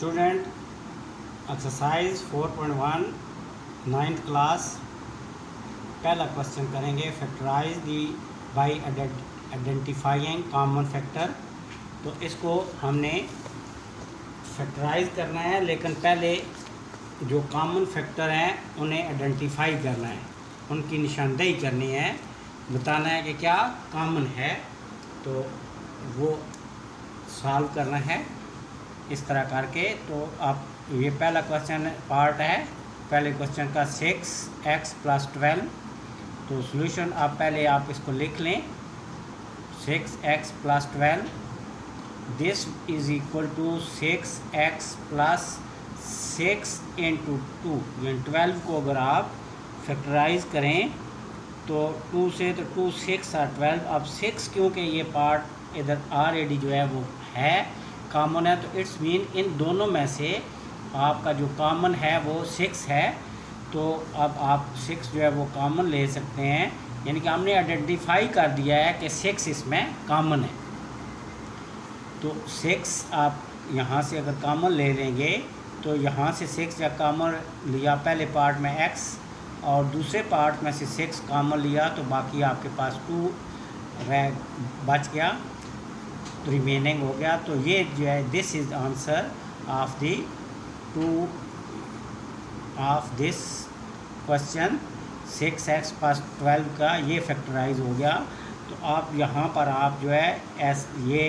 Student exercise 4.1 ninth class पहला question करेंगे। Factorise the by identifying common factor. तो इसको हमने फैक्टराइज करना है, लेकिन पहले जो कॉमन फैक्टर हैं उन्हें आइडेंटिफाई करना है, उनकी निशानदेही करनी है, बताना है कि क्या कॉमन है। तो वो सॉल्व करना है इस तरह करके। तो आप ये पहला क्वेश्चन पार्ट है, पहले क्वेश्चन का 6x + 12। तो सॉल्यूशन आप पहले आप इसको लिख लें, 6x + 12 this is equal to 6x + 6 × 2 यानी 12 को अगर आप फैक्टराइज करें तो 2 से तो 2 6 और 12। अब 6 क्योंकि ये पार्ट इधर ऑलरेडी जो है वो है कॉमन है, तो इट्स मीन इन दोनों में से आपका जो कॉमन है वो 6 है। तो अब आप 6 जो है वो कॉमन ले सकते हैं, यानी कि हमने आइडेंटिफाई कर दिया है कि 6 इसमें कॉमन है। तो 6 आप यहाँ से अगर कॉमन ले लेंगे तो यहाँ से 6 जब कॉमन लिया पहले पार्ट में x और दूसरे पार्ट में से 6 कॉमन लिया, तो बाकी आपके पास 2 बच गया, रिमेनिंग हो गया। तो ये जो है this is answer of the 2 of this question 6x + 12 का ये फैक्टराइज हो गया। तो आप यहाँ पर आप जो है ये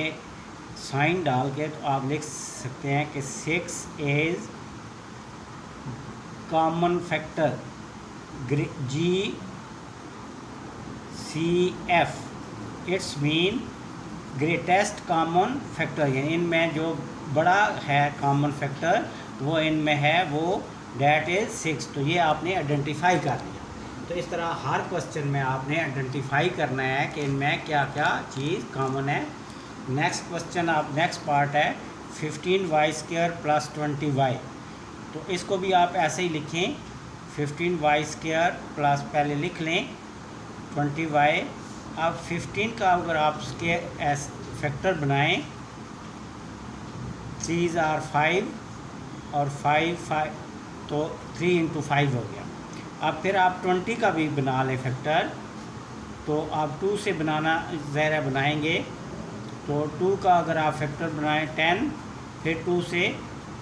साइन डाल के तो आप लिख सकते हैं कि 6 is common factor GCF, it's mean greatest common factor, यानी इनमें जो बड़ा है कॉमन फैक्टर वो इनमें है, वो डैट इज़ 6। तो ये आपने आइडेंटिफाई कर लिया। तो इस तरह हर क्वेश्चन में आपने आइडेंटिफाई करना है कि इनमें क्या क्या चीज़ कॉमन है। नेक्स्ट क्वेश्चन आप नेक्स्ट पार्ट है 15y² + 20y। तो इसको भी आप ऐसे ही लिखें, 15y² प्लस पहले लिख लें 20y। अब 15 का अगर आप उसके फैक्टर बनाएं 3 और 5 और 5 तो 3 × 5 हो गया। अब फिर आप 20 का भी बना लें फैक्टर, तो आप 2 से बनाना ज़रा बनाएंगे। तो 2 का अगर आप फैक्टर बनाएं 10, फिर 2 से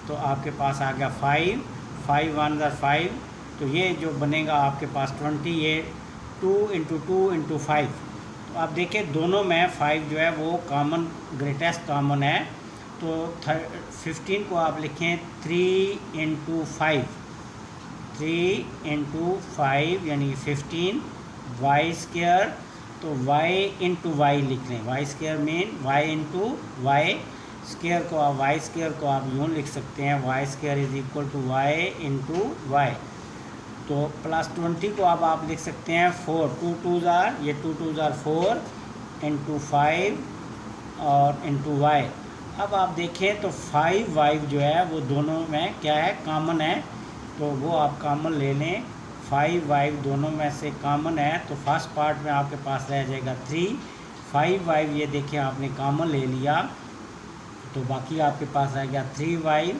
तो आपके पास आ गया 5, 5 1 और 5। तो ये जो बनेगा आपके पास 20, ये 2 × 2 × 5। तो आप देखें दोनों में 5 जो है वो कॉमन ग्रेटेस्ट कॉमन है। तो 15 को आप लिखें 3 × 5, 3 × 5 यानी 15 y²। तो y × y लिख लें, y² मीन y × y² को आप y² को आप यूँ लिख सकते हैं, y² = y × y। तो +20 को अब आप लिख सकते हैं 4, 2 2s are, ये 2 2s are 4 × 5 और × y। अब आप देखें तो 5y जो है वो दोनों में क्या है कॉमन है, तो वो आप कॉमन ले लें। 5y दोनों में से कॉमन है, तो फर्स्ट पार्ट में आपके पास रह जाएगा 3। 5y ये देखिए आपने कॉमन ले लिया, तो बाकी आपके पास रह गया 3y।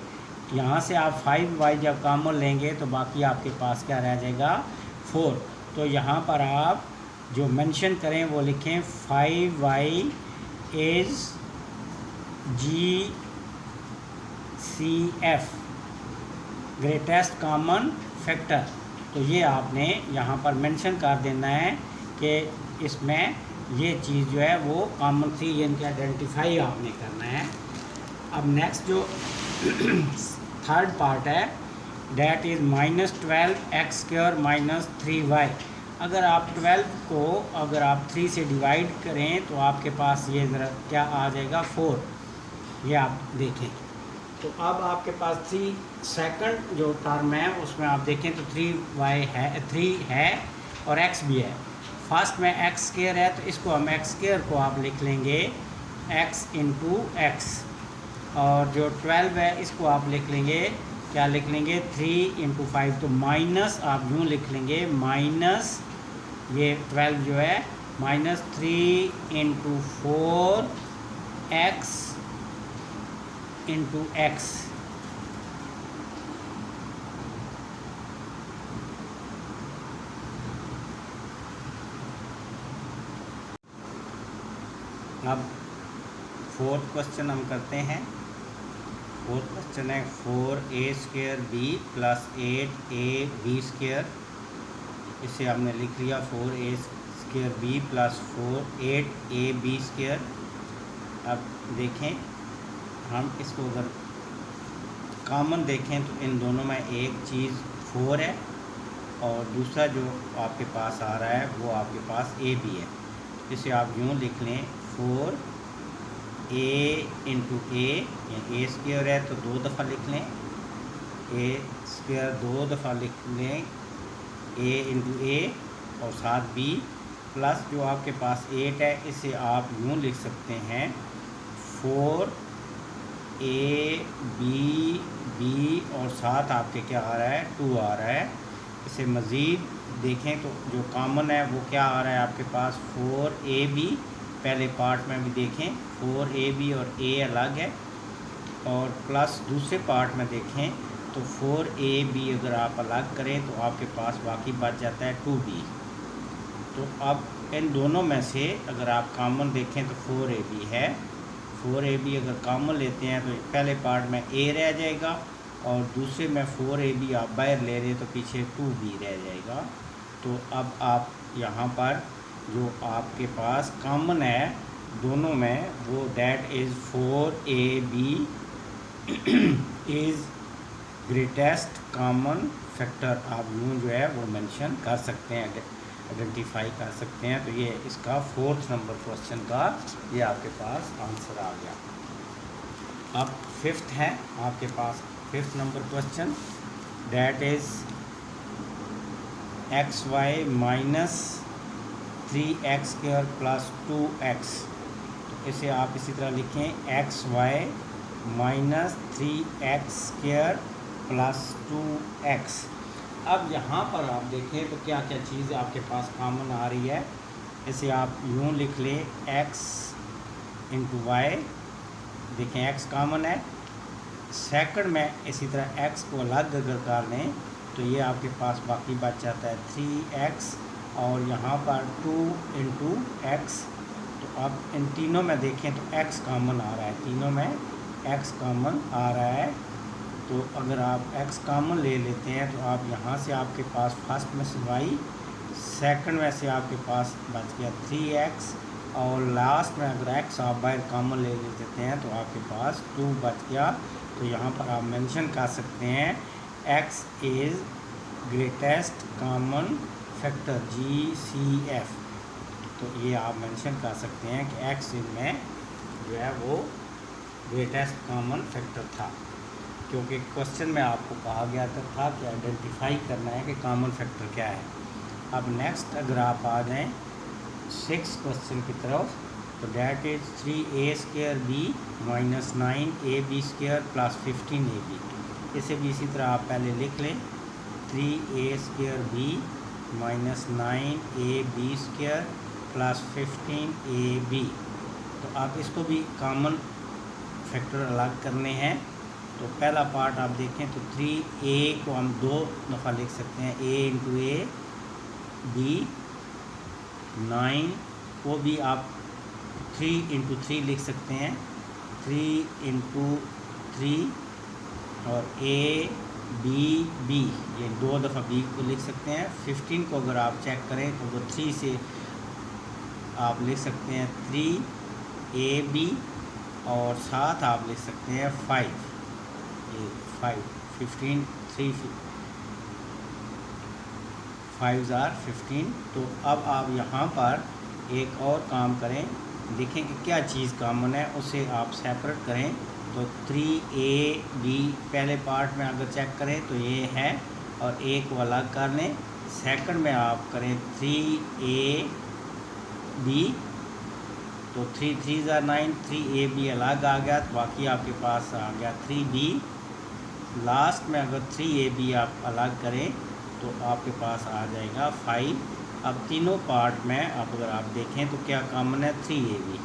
यहाँ से आप 5y जब कॉमन लेंगे तो बाकी आपके पास क्या रह जाएगा 4। तो यहाँ पर आप जो मेंशन करें वो लिखें 5y is GCF, greatest common factor. तो ये आपने यहाँ पर मेंशन कर देना है कि इसमें ये चीज़ जो है वो कॉमन थी, ये इनके आइडेंटिफाई आपने करना है। अब नेक्स्ट जो थर्ड पार्ट है डैट इज़ -12x² - 3y। अगर आप 12 को अगर आप 3 से डिवाइड करें तो आपके पास ये ज़रा क्या आ जाएगा 4, ये आप देखें। तो अब आपके पास 3 सेकंड जो टर्म है उसमें आप देखें तो 3y है, 3 है और x भी है। फर्स्ट में x² है, तो इसको हम x² को आप लिख लेंगे x × x। और जो 12 है इसको आप लिख लेंगे, क्या लिख लेंगे 3 × 5। तो माइनस आप यूँ लिख लेंगे, माइनस ये 12 जो है -3 × 4 x × x। अब फोर्थ क्वेश्चन हम करते हैं। फोर्थ क्वेश्चन है 4a² b plus 8a b square. इसे हमने लिख लिया 4a² b plus 8a b square. अब देखें, हम इसको अगर कॉमन देखें तो इन दोनों में एक चीज़ 4 है और दूसरा जो आपके पास आ रहा है वो आपके पास a भी है। इसे आप यूँ लिख लें 4a इंटू ए, ए स्क्र है तो 2 दफ़ा लिख लें, a स्क्र 2 दफ़ा लिख लें, a इंटू ए और साथ b प्लस जो आपके पास 8 है इसे आप यूँ लिख सकते हैं 4a b और साथ आपके क्या आ रहा है 2 आ रहा है। इसे मज़ीद देखें तो जो कॉमन है वो क्या आ रहा है आपके पास 4ab। पहले पार्ट में भी देखें 4ab और a अलग है, और प्लस दूसरे पार्ट में देखें तो 4ab अगर आप अलग करें तो आपके पास बाकी बच जाता है 2b। तो अब इन दोनों में से अगर आप कॉमन देखें तो 4ab है, 4ab अगर कॉमन लेते हैं तो पहले पार्ट में a रह जाएगा और दूसरे में 4ab आप बाहर ले रहे तो पीछे 2b रह जाएगा। तो अब आप यहाँ पर जो आपके पास कॉमन है दोनों में वो that is 4ab is greatest common factor आप यूँ जो है वो मेंशन कर सकते हैं, आइडेंटिफाई कर सकते हैं। तो ये इसका 4th नंबर क्वेश्चन का ये आपके पास आंसर आ गया। अब 5th है आपके पास 5th number question, that is xy minus 3x² plus 2x। तो इसे आप इसी तरह लिखें xy minus 3x² plus 2x। अब यहाँ पर आप देखें तो क्या क्या चीज़ आपके पास कॉमन आ रही है। इसे आप यूँ लिख लें x इंटू वाई, देखें x कॉमन है। सेकंड में इसी तरह x को अलग अगर कर लें तो ये आपके पास बाकी बच जाता है 3x और यहाँ पर 2 इंटू x। तो अब इन तीनों में देखें तो x कॉमन आ रहा है, तीनों में x कॉमन आ रहा है। तो अगर आप x कॉमन ले लेते हैं तो आप यहाँ से आपके पास फर्स्ट में से y, सेकंड में से आपके पास बच गया 3x और लास्ट में अगर x आप बाहर कॉमन ले लेते हैं तो आपके पास 2 बच गया। तो यहाँ पर आप मेंशन कर सकते हैं x is greatest common factor GCF। तो ये आप मेंशन कर सकते हैं कि x इनमें जो है वो ग्रेटेस्ट कॉमन फैक्टर था, क्योंकि क्वेश्चन में आपको कहा गया था कि आइडेंटिफाई करना है कि कॉमन फैक्टर क्या है। अब नेक्स्ट अगर आप आ जाएं 6th क्वेश्चन की तरफ, तो that is 3a² b minus 9ab square plus 15ab। इसे भी इसी तरह आप पहले लिख लें 3a² b minus 9ab square plus 15ab। तो आप इसको भी कॉमन फैक्टर अलग करने हैं। तो पहला पार्ट आप देखें तो 3a को हम 2 दफ़ा लिख सकते हैं, a इंटू ए, b 9 को भी आप 3 इंटू 3 लिख सकते हैं, 3 इंटू 3 और a b b ये 2 दफ़ा b को लिख सकते हैं। 15 को अगर आप चेक करें तो वो 3 से आप लिख सकते हैं 3ab और साथ आप लिख सकते हैं 5, ये 5 15 3 5 आर 15। तो अब आप यहाँ पर एक और काम करें, देखें कि क्या चीज़ कॉमन है उसे आप सेपरेट करें। तो 3ab पहले पार्ट में अगर चेक करें तो ये है और a को अलग कर लें। सेकंड में आप करें 3ab, तो 3 3 9, 3ab अलग आ गया तो बाकी आपके पास आ गया 3b। लास्ट में अगर 3ab आप अलग करें तो आपके पास आ जाएगा 5। अब तीनों पार्ट में अब अगर आप देखें तो क्या कॉमन है 3ab।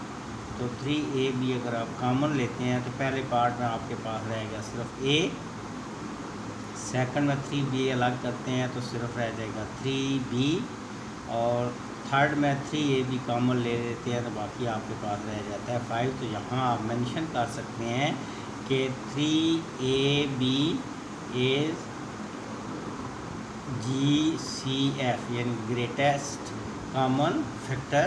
तो 3ab अगर आप कॉमन लेते हैं तो पहले पार्ट में आपके पास रहेगा सिर्फ a, सेकंड में 3b अलग करते हैं तो सिर्फ रह जाएगा 3b और थर्ड में 3ab कॉमन ले लेते हैं तो बाकी आपके पास रह जाता है 5। तो यहाँ आप मेंशन कर सकते हैं कि 3ab इज़ GCF यानी ग्रेटेस्ट कॉमन फैक्टर।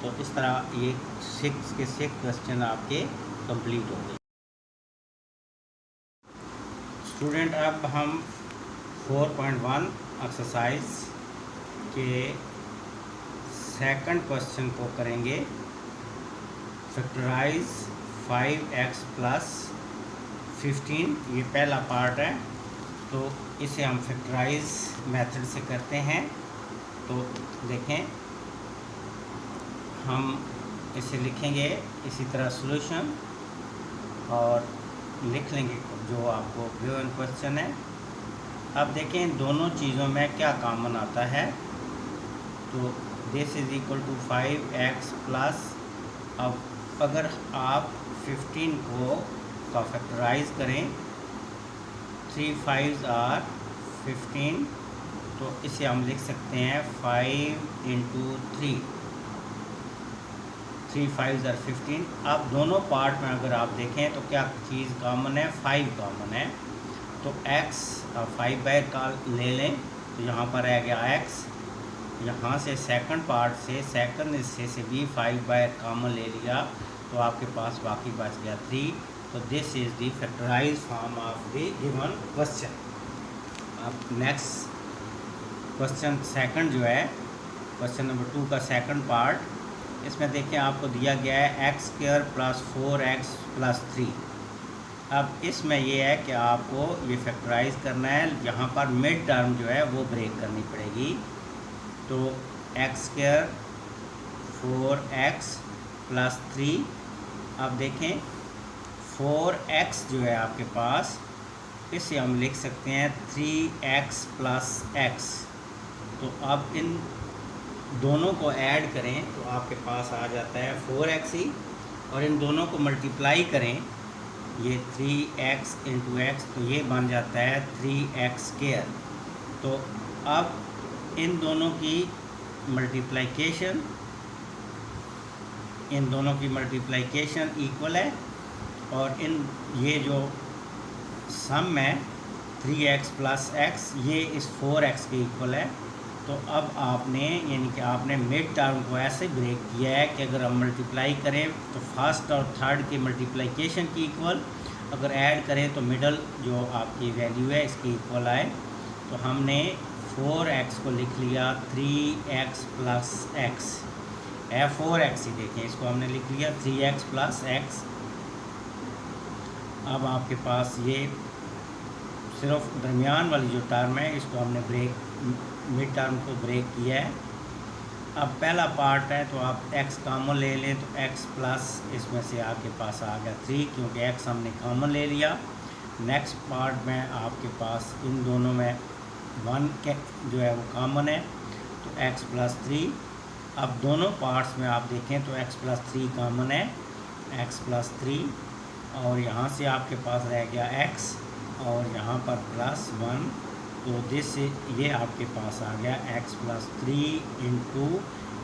तो इस तरह ये 6 के 6 क्वेश्चन आपके कंप्लीट हो गए। स्टूडेंट अब हम 4.1 एक्सरसाइज के सेकंड क्वेश्चन को करेंगे। फैक्टराइज 5x प्लस 15, ये पहला पार्ट है। तो इसे हम फैक्टराइज मेथड से करते हैं। तो देखें, हम इसे लिखेंगे इसी तरह सॉल्यूशन और लिख लेंगे जो आपको गिवन क्वेश्चन है। अब देखें इन दोनों चीज़ों में क्या कॉमन आता है। तो this is equal to 5x plus, अब अगर आप 15 को का फैक्टराइज करें, 3 5s आर 15, तो इसे हम लिख सकते हैं 5 इंटू 3, 3 5s आर 15। अब दोनों पार्ट में अगर आप देखें तो क्या चीज़ कॉमन है, 5 कॉमन है। तो x 5 बाहर का ले लें तो यहाँ पर रह गया x। यहाँ से सेकंड पार्ट से सेकंड हिस्से से भी 5 बाहर कॉमन ले लिया तो आपके पास बाकी बच गया 3। तो this is the factorise form of the given question. अब नेक्स्ट क्वेश्चन सेकंड जो है, क्वेश्चन नंबर 2 का सेकंड पार्ट, इसमें देखें आपको दिया गया है x² प्लस 4x प्लस 3। अब इसमें यह है कि आपको ये फैक्टराइज करना है, यहाँ पर मिड टर्म जो है वो ब्रेक करनी पड़ेगी। तो x² 4x प्लस 3, अब देखें 4x जो है आपके पास, इसे हम लिख सकते हैं 3x प्लस x। तो अब इन दोनों को ऐड करें तो आपके पास आ जाता है 4x ही, और इन दोनों को मल्टीप्लाई करें, ये 3x इंटू x, तो ये बन जाता है 3x²। तो अब इन दोनों की मल्टीप्लिकेशन, इन दोनों की मल्टीप्लिकेशन इक्वल है, और इन ये जो सम है 3x प्लस x, ये इस 4x के इक्वल है। तो अब आपने यानी कि आपने मिड टर्म को ऐसे ब्रेक किया है कि अगर हम मल्टीप्लाई करें तो फर्स्ट और थर्ड की मल्टीप्लिकेशन की इक्वल, अगर ऐड करें तो मिडल जो आपकी वैल्यू है इसकी इक्वल आए। तो हमने 4x को लिख लिया 3x प्लस x है, 4x ही देखें, इसको हमने लिख लिया 3x प्लस x। अब आपके पास ये सिर्फ दरमियान वाली जो टर्म है इसको हमने ब्रेक, मिड टर्म को ब्रेक किया है। अब पहला पार्ट है तो आप x कॉमन ले लें, तो x प्लस इसमें से आपके पास आ गया 3, क्योंकि x हमने कॉमन ले लिया। नेक्स्ट पार्ट में आपके पास इन दोनों में 1 के जो है वो कॉमन है, तो x प्लस 3। अब दोनों पार्ट्स में आप देखें तो x प्लस 3 कॉमन है, x प्लस 3, और यहाँ से आपके पास रह गया x और यहाँ पर प्लस 1। तो दिस ये आपके पास आ गया x plus 3 into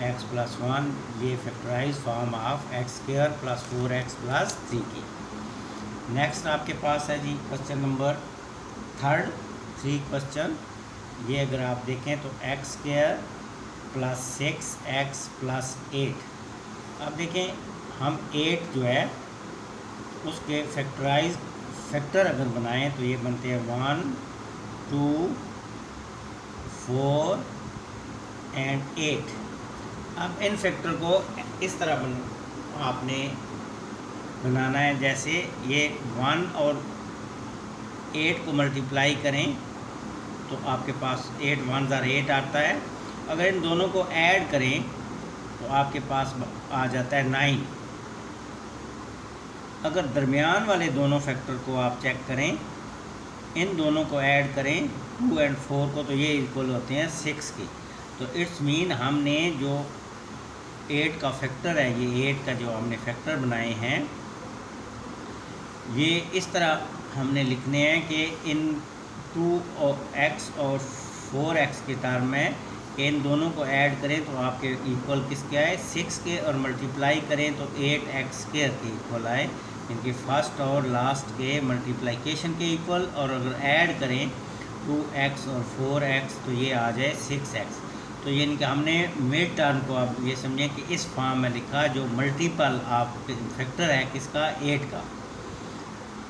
x plus 1, ये factorise form of x² plus 4x plus 3 की। नेक्स्ट आपके पास है जी क्वेश्चन नंबर 3 क्वेश्चन। ये अगर आप देखें तो x² प्लस 6x प्लस 8। अब देखें हम 8 जो है उसके फैक्टर अगर बनाएं तो ये बनते हैं 1 2 4 एंड 8। अब इन फैक्टर को इस तरह आपने बनाना है, जैसे ये 1 और 8 को मल्टीप्लाई करें तो आपके पास 8 1 ज़ार 8 आता है। अगर इन दोनों को ऐड करें तो आपके पास आ जाता है 9। अगर दरमियान वाले दोनों फैक्टर को आप चेक करें, इन दोनों को ऐड करें 2 और 4 को, तो ये इक्वल होते हैं 6 की। तो इट्स मीन हमने जो 8 का फैक्टर है, ये 8 का जो हमने फैक्टर बनाए हैं, ये इस तरह हमने लिखने हैं कि इन 2x और 4x के टर्म में कि इन दोनों को ऐड करें तो आपके इक्वल किसके आए 6 के, और मल्टीप्लाई करें तो 8x² के इक्वल आए, इनके फर्स्ट और लास्ट के मल्टीप्लिकेशन के इक्वल। और अगर ऐड करें 2x और 4x तो ये आ जाए 6x। तो यानी कि हमने मिड टर्म को आप ये समझें कि इस फॉर्म में लिखा जो मल्टीपल आप फैक्टर है किसका 8 का।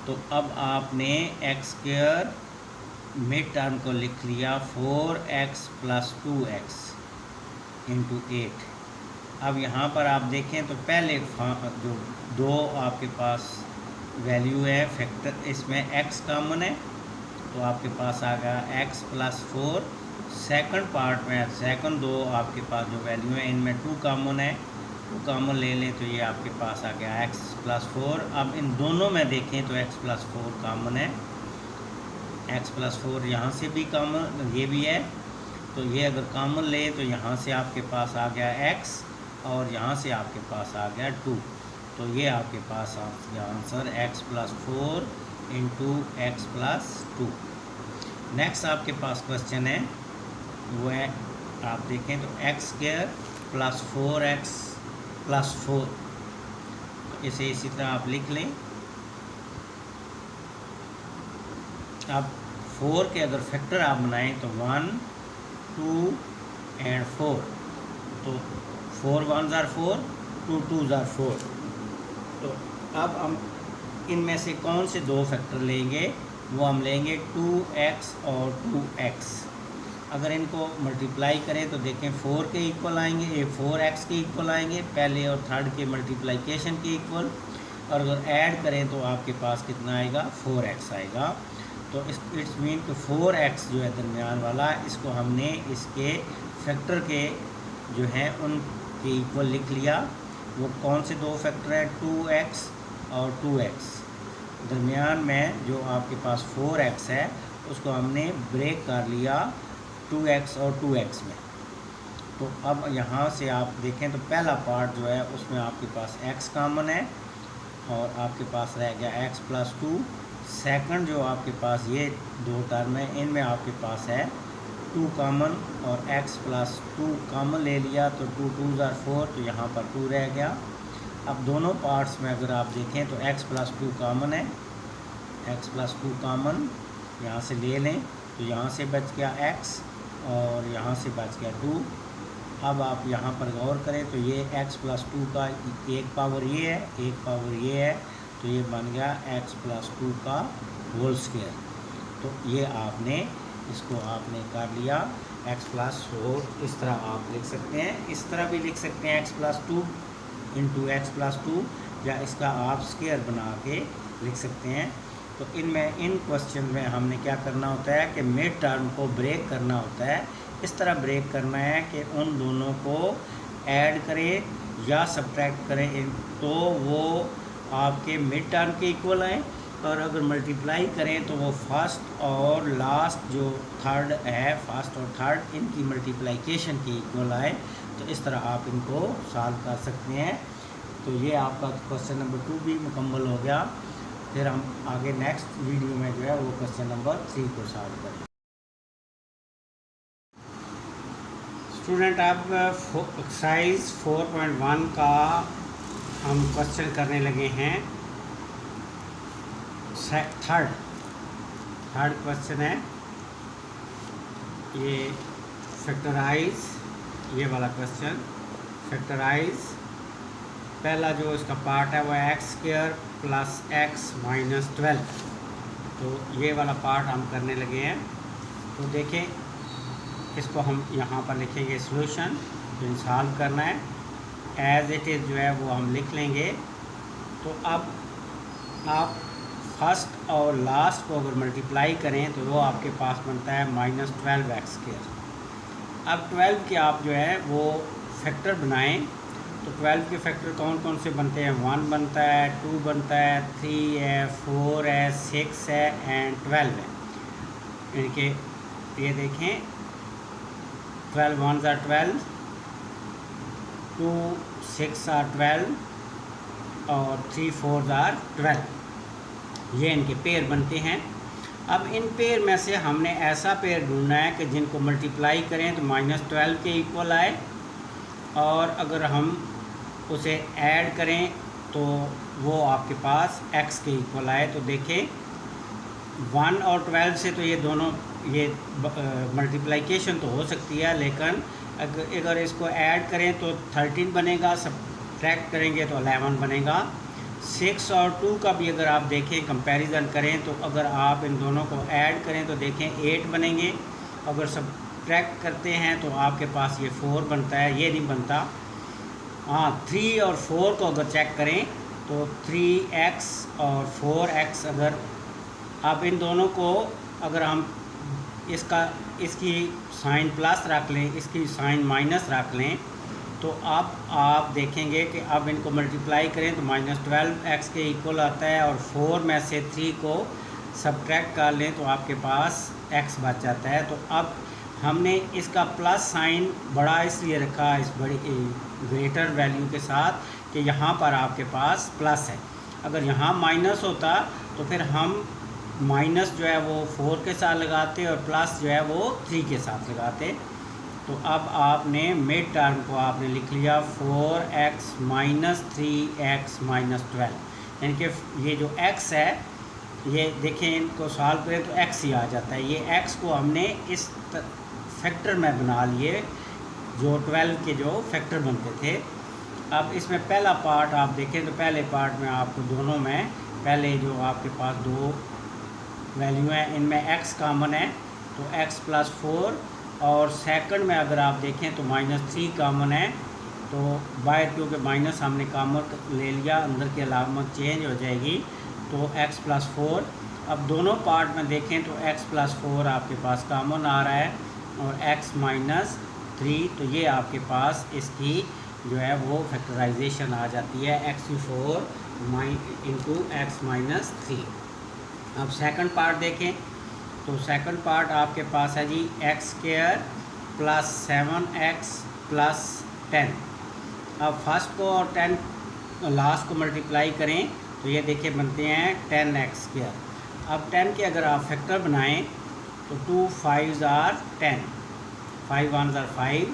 तो अब आपने x² मिड टर्म को लिख लिया 4x + 2x इंटू 8। अब यहाँ पर आप देखें तो पहले जो दो आपके पास वैल्यू है फैक्टर, इसमें x कॉमन है तो आपके पास आ गया x + 4। सेकंड पार्ट में सेकंड दो आपके पास जो वैल्यू है इनमें 2 कॉमन है, 2 कॉमन ले लें तो ये आपके पास आ गया x + 4। अब इन दोनों में देखें तो x + 4 कॉमन है, x + 4 यहाँ से भी कॉमन ये भी है, तो ये अगर कॉमन ले तो यहाँ से आपके पास आ गया x और यहाँ से आपके पास आ गया 2। तो ये आपके पास आ गया answer x + 4 into x + 2। Next आपके पास क्वेश्चन है वो है, आप देखें तो x² + 4x + 4, तो इसे इसी तरह आप लिख लें। अब 4 के अगर फैक्टर आप बनाएं तो 1 2 एंड 4, तो 4 1s are 4, 2 2s are 4। तो अब हम इनमें से कौन से दो फैक्टर लेंगे, वो हम लेंगे 2x और 2x। अगर इनको मल्टीप्लाई करें तो देखें 4 के इक्वल आएंगे, ये 4x के इक्वल आएंगे पहले और थर्ड के मल्टीप्लिकेशन के इक्वल। और अगर ऐड करें तो आपके पास कितना आएगा 4x आएगा। तो इट्स मीन कि 4x जो है दरमियान वाला, इसको हमने इसके फैक्टर के जो हैं उनके इक्वल लिख लिया। वो कौन से दो फैक्टर हैं 2x और 2x। दरमियान में जो आपके पास 4x है उसको हमने ब्रेक कर लिया 2x और 2x में। तो अब यहाँ से आप देखें तो पहला पार्ट जो है उसमें आपके पास x कॉमन है और आपके पास रह गया x + 2। सेकंड जो आपके पास ये दो टर्म है इनमें आपके पास है 2 कॉमन और x + 2 कॉमन ले लिया तो 2 2s are 4, तो यहाँ पर 2 रह गया। अब दोनों पार्ट्स में अगर आप देखें तो x + 2 कॉमन है, x + 2 कॉमन यहाँ से ले लें तो यहाँ से बच गया x और यहाँ से बच गया 2। अब आप यहाँ पर गौर करें तो ये x + 2 का एक पावर ये है, एक पावर ये है, तो ये बन गया x + 2 का होल स्क्वायर। तो ये आपने इसको आपने कर लिया x + 4। इस तरह आप लिख सकते हैं, इस तरह भी लिख सकते हैं x + 2 इंटू x + 2, या इसका आप स्क्वायर बना के लिख सकते हैं। तो इनमें इन क्वेश्चन में हमने क्या करना होता है कि मिड टर्म को ब्रेक करना होता है। इस तरह ब्रेक करना है कि उन दोनों को ऐड करें या सब्ट्रैक्ट करें तो वो आपके मिड टर्म के इक्वल आए, और अगर मल्टीप्लाई करें तो वो फर्स्ट और लास्ट जो थर्ड है, फर्स्ट और थर्ड इनकी मल्टीप्लिकेशन के इक्वल आए। तो इस तरह आप इनको सॉल्व कर सकते हैं। तो ये आपका क्वेश्चन नंबर 2 भी मुकम्मल हो गया। फिर हम आगे नेक्स्ट वीडियो में जो है वो क्वेश्चन नंबर 3 को सॉल्व करें। स्टूडेंट आप एक्सरसाइज 4.1 का हम क्वेश्चन करने लगे हैं। थर्ड क्वेश्चन है ये फैक्टराइज, ये वाला क्वेश्चन फैक्टराइज। पहला जो इसका पार्ट है वो x² + x - 12, तो ये वाला पार्ट हम करने लगे हैं। तो देखें इसको हम यहाँ पर लिखेंगे सॉल्यूशन, तो सॉल्व करना है एज इट इज़ जो है वो हम लिख लेंगे। तो अब आप फर्स्ट और लास्ट को अगर मल्टीप्लाई करें तो वो आपके पास बनता है -12x²। अब 12 के आप जो है वो फैक्टर बनाएं तो 12 के फैक्टर कौन कौन से बनते हैं, 1 बनता है, 2 बनता है, 3 है, 4 है, 6 है एंड 12 है। यानी कि ये देखें 12 1s are 12, 2 6 are 12 और 3 4s are 12, ये इनके पेयर बनते हैं। अब इन पेयर में से हमने ऐसा पेयर ढूंढना है कि जिनको मल्टीप्लाई करें तो -12 के इक्वल आए, और अगर हम उसे ऐड करें तो वो आपके पास x के इक्वल आए। तो देखें 1 और 12 से तो ये दोनों ये मल्टीप्लिकेशन तो हो सकती है, लेकिन अगर इसको ऐड करें तो 13 बनेगा, सब्ट्रैक्ट करेंगे तो 11 बनेगा। 6 और 2 का भी अगर आप देखें कंपैरिजन करें तो अगर आप इन दोनों को ऐड करें तो देखें 8 बनेंगे, अगर सब्ट्रैक्ट करते हैं तो आपके पास ये 4 बनता है, ये नहीं बनता। हाँ 3 और 4 को अगर चेक करें तो 3x और 4x, अगर आप इन दोनों को अगर हम इसकी साइन प्लस रख लें, इसकी साइन माइनस रख लें, तो अब आप देखेंगे कि अब इनको मल्टीप्लाई करें तो -12x के इक्वल आता है, और 4 में से 3 को सब्ट्रैक्ट कर लें तो आपके पास x बच जाता है। तो अब हमने इसका प्लस साइन बड़ा इसलिए रखा इस बड़ी ग्रेटर वैल्यू के साथ कि यहाँ पर आपके पास प्लस है। अगर यहाँ माइनस होता तो फिर हम माइनस जो है वो 4 के साथ लगाते और प्लस जो है वो 3 के साथ लगाते। तो अब आपने मिड टर्म को आपने लिख लिया 4x - 3x - 12, यानी कि ये जो x है ये देखें, इनको सॉल्व करें तो x ही आ जाता है। ये x को हमने इस फैक्टर में बना लिए जो 12 के जो फैक्टर बनते थे। अब इसमें पहला पार्ट आप देखें तो पहले पार्ट में आपको दोनों में पहले जो आपके पास दो वैल्यू है इनमें x कॉमन है तो x + 4, और सेकंड में अगर आप देखें तो -3 कॉमन है, तो बाहर क्योंकि माइनस हमने कॉमन ले लिया अंदर की अलामत चेंज हो जाएगी, तो x + 4। अब दोनों पार्ट में देखें तो x + 4 आपके पास कॉमन आ रहा है और x - 3, तो ये आपके पास इसकी जो है वो फैक्टराइजेशन आ जाती है x4 × x - 3। अब सेकंड पार्ट देखें तो सेकंड पार्ट आपके पास है जी x² + 7x + 10। अब फर्स्ट को और 10 लास्ट को मल्टीप्लाई करें तो ये देखिए बनते हैं 10x²। अब 10 के अगर आप फैक्टर बनाएं तो 2 5s are 10, 5 1s are 5।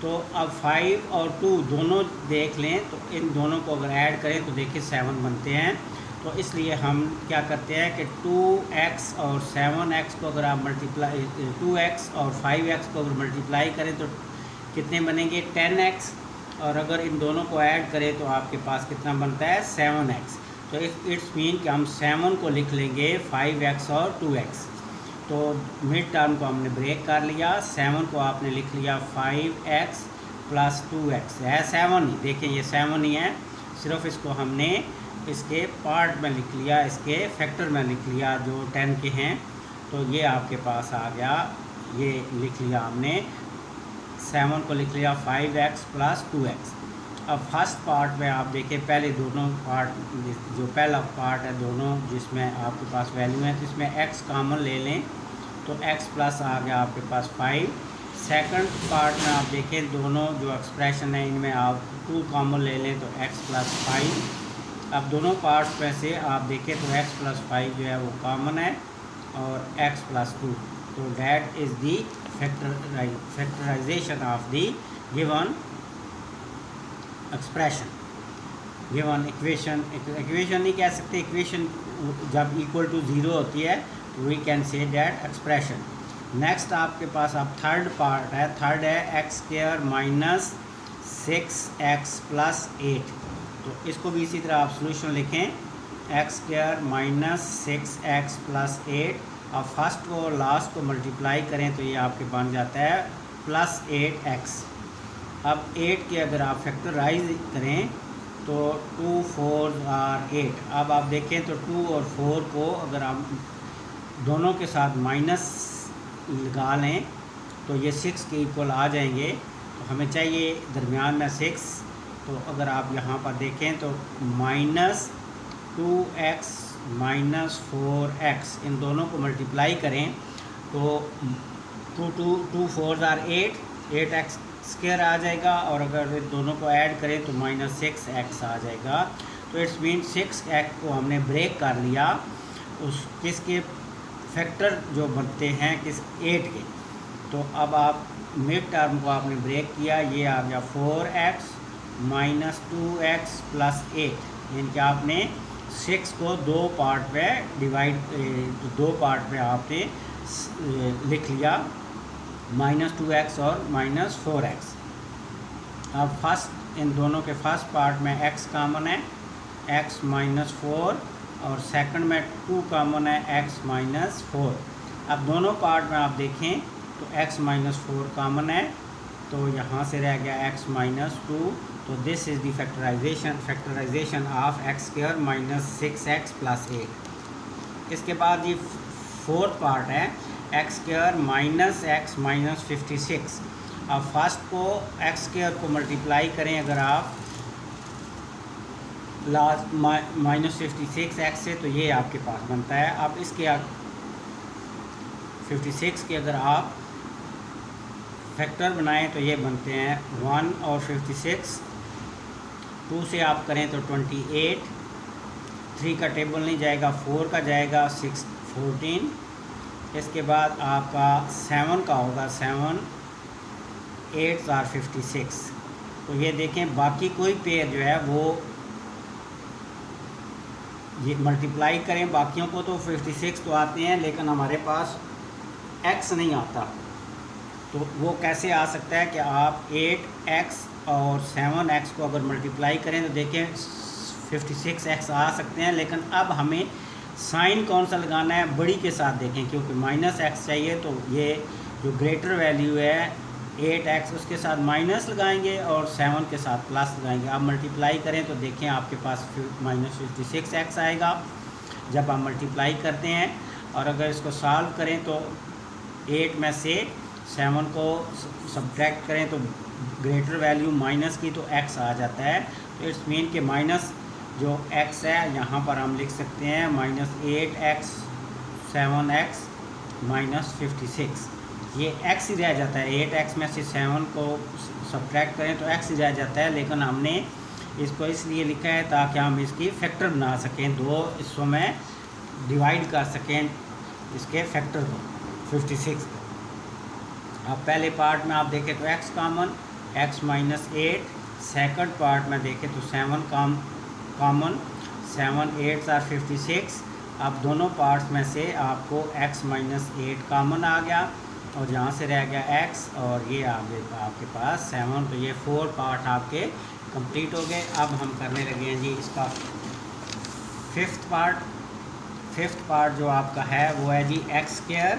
तो अब 5 और 2 दोनों देख लें तो इन दोनों को अगर ऐड करें तो देखिए 7 बनते हैं। तो इसलिए हम क्या करते हैं कि 2x और 7x को अगर आप मल्टीप्लाई 2x और 5x को अगर मल्टीप्लाई करें तो कितने बनेंगे 10x, और अगर इन दोनों को ऐड करें तो आपके पास कितना बनता है 7x। तो इट्स मीन कि हम 7 को लिख लेंगे 5x और 2x। तो मिड टर्म को हमने ब्रेक कर लिया, 7 को आपने लिख लिया 5x + 2x है 7 ही, देखिए ये 7 ही है, सिर्फ इसको हमने इसके पार्ट में लिख लिया, इसके फैक्टर में लिख लिया जो 10 के हैं। तो ये आपके पास आ गया, ये लिख लिया हमने 7 को लिख लिया 5x + 2x। अब फर्स्ट पार्ट में आप देखिए पहले दोनों पार्ट जो पहला पार्ट है दोनों जिसमें आपके पास वैल्यू है तो इसमें x कॉमन ले लें तो x प्लस आ गया आपके पास 5। सेकंड पार्ट में आप देखें दोनों जो एक्सप्रेशन है इनमें आप 2 कॉमन ले लें तो x + 5। अब दोनों पार्ट्स में से आप देखें तो x + 5 जो है वो कॉमन है और x + 2, तो that is the factorisation of the given expression, given equation. Equation नहीं कह सकते, इक्वेशन जब = 0 होती है तो we can say that expression. Next आपके पास अब थर्ड पार्ट है, थर्ड है x² - 6x + 8। तो इसको भी इसी तरह आप सोल्यूशन लिखें x² - 6x + 8। अब फर्स्ट को और लास्ट को मल्टीप्लाई करें तो ये आपके बन जाता है +8x। अब 8 के अगर आप फैक्टराइज करें तो 2 4s are 8। अब आप देखें तो 2 और 4 को अगर आप दोनों के साथ माइनस लगा लें तो ये 6 के इक्वल आ जाएंगे। तो हमें चाहिए दरमियान में 6, तो अगर आप यहाँ पर देखें तो -2x - 4x इन दोनों को मल्टीप्लाई करें तो 2 4s are 8, 8x² आ जाएगा, और अगर इन दोनों को ऐड करें तो -6x आ जाएगा। तो इट्स मीन 6x को हमने ब्रेक कर लिया उस किसके फैक्टर जो बनते हैं किस 8 के। तो अब आप मिड टर्म को आपने ब्रेक किया, ये आ गया 4x माइनस 2x प्लस 8, यानी कि आपने 6 को दो पार्ट में डिवाइड, दो पार्ट में आपने लिख लिया, -2x और -4x। अब फर्स्ट, इन दोनों के फर्स्ट पार्ट में x कॉमन है, x -4, और सेकंड में 2 कॉमन है, x -4। अब दोनों पार्ट में आप देखें तो x -4 कॉमन है, तो यहाँ से रह गया x -2। तो this is the factorisation of x² -6x plus 8। इसके बाद ये फोर्थ पार्ट है x² -x -56। अब फर्स्ट को x² को मल्टीप्लाई करें अगर आप लास्ट -56x से, तो ये आपके पास बनता है। अब इसके 56 के अगर आप फैक्टर बनाएं तो ये बनते हैं 1 और 56। 2 से आप करें तो 28, 3 का टेबल नहीं जाएगा, 4 का जाएगा, 6 14। इसके बाद आपका 7 का होगा, 7 8 और 56। तो ये देखें बाकी कोई पेयर जो है वो ये मल्टीप्लाई करें बाकियों को तो 56 तो आते हैं, लेकिन हमारे पास x नहीं आता। तो वो कैसे आ सकता है कि आप 8x और 7x को अगर मल्टीप्लाई करें तो देखें 56x आ सकते हैं, लेकिन अब हमें साइन कौन सा लगाना है, बड़ी के साथ देखें, क्योंकि -x चाहिए। तो ये जो ग्रेटर वैल्यू है 8x, उसके साथ माइनस लगाएंगे और 7 के साथ प्लस लगाएंगे। आप मल्टीप्लाई करें तो देखें आपके पास -56x आएगा जब आप मल्टीप्लाई करते हैं। और अगर इसको सॉल्व करें तो 8 में से 7 को सब्ट्रैक्ट करें तो ग्रेटर वैल्यू माइनस की तो x आ जाता है। तो इट्स मीन कि माइनस जो x है यहाँ पर हम लिख सकते हैं -8x 7x -56। ये x ही रह जाता है, 8x में से 7 को सब्ट्रैक्ट करें तो x ही रह जाता है, लेकिन हमने इसको इसलिए लिखा है ताकि हम इसकी फैक्टर बना सकें, दो हिस्सों में डिवाइड कर सकें इसके फैक्टर को 56 को। अब पहले पार्ट में आप देखें तो x common, x -8। Second part में देखें तो 7 कॉमन, 7 8 और 56। अब दोनों पार्ट्स में से आपको x -8 कॉमन आ गया और यहाँ से रह गया x, और ये आ गया आपके पास 7। तो ये 4 पार्ट आपके कंप्लीट हो गए। अब हम करने लगे हैं जी इसका फिफ्थ पार्ट जो आपका है वो है जी x²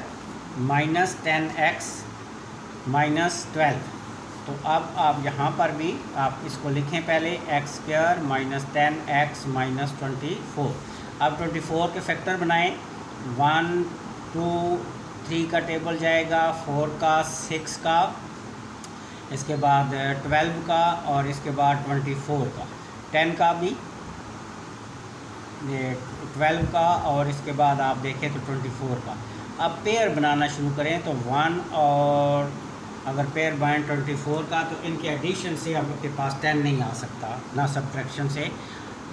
-10x -12। तो अब आप यहाँ पर भी आप इसको लिखें पहले x² -10x -24। अब 24 के फैक्टर बनाएं, 1 2 3 का टेबल जाएगा, 4 का, 6 का, इसके बाद 12 का, और इसके बाद 24 का, 10 का भी, 12 का, और इसके बाद आप देखें तो 24 का। अब पेयर बनाना शुरू करें तो 1 और अगर पेयर बनाएं 24 का तो इनके एडिशन से आपके पास 10 नहीं आ सकता, ना सब्ट्रैक्शन से।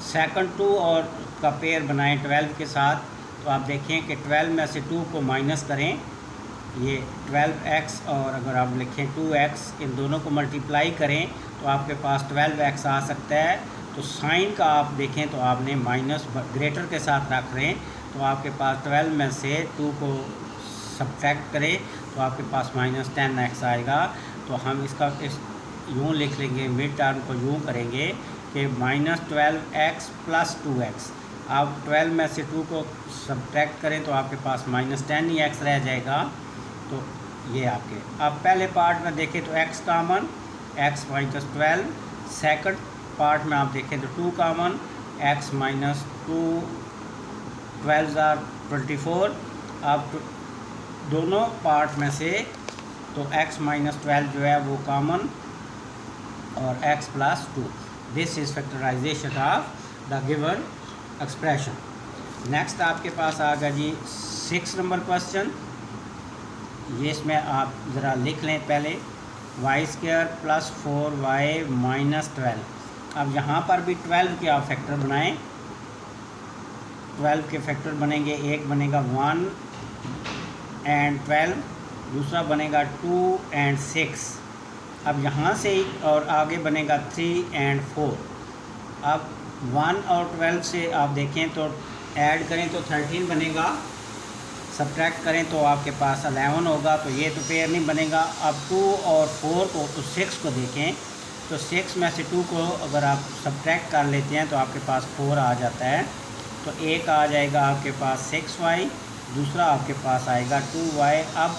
सेकंड 2 और का पेयर बनाएं 12 के साथ, तो आप देखें कि 12 में से 2 को माइनस करें, ये 12x, और अगर आप लिखें 2x, इन दोनों को मल्टीप्लाई करें तो आपके पास 12x आ सकता है। तो साइन का आप देखें तो आपने माइनस ग्रेटर के साथ रख रहे हैं, तो आपके पास 12 में से 2 को सब्ट्रैक्ट करें तो आपके पास -10x आएगा। तो हम इसका यूँ लिख लेंगे, मिड टर्म को यूँ करेंगे कि -12x + 2x। आप 12 में से 2 को सब्ट्रैक्ट करें तो आपके पास -10x रह जाएगा। तो ये आपके, अब पहले पार्ट में देखें तो x common, x -12। Second part में आप देखें तो 2 कॉमन, x -2, 12 और 24। अब दोनों पार्ट में से तो x -12 जो है वो कॉमन और x + 2। This is factorisation of the given expression. Next आपके पास आ गया जी 6 नंबर क्वेश्चन। ये इसमें आप ज़रा लिख लें पहले, y² + 4y -12। अब यहाँ पर भी 12 के आप फैक्टर बनाएं। 12 के फैक्टर बनेंगे, एक बनेगा 1 एंड 12, दूसरा बनेगा 2 एंड 6। अब यहाँ से और आगे बनेगा 3 एंड 4। अब 1 और 12 से आप देखें तो ऐड करें तो 13 बनेगा, सब्ट्रैक्ट करें तो आपके पास 11 होगा, तो ये तो पेयर नहीं बनेगा। अब 2 और 4 को तो 6 को देखें तो 6 में से 2 को अगर आप सब्ट्रैक्ट कर लेते हैं तो आपके पास 4 आ जाता है। तो एक आ जाएगा आपके पास 6y, दूसरा आपके पास आएगा 2y। अब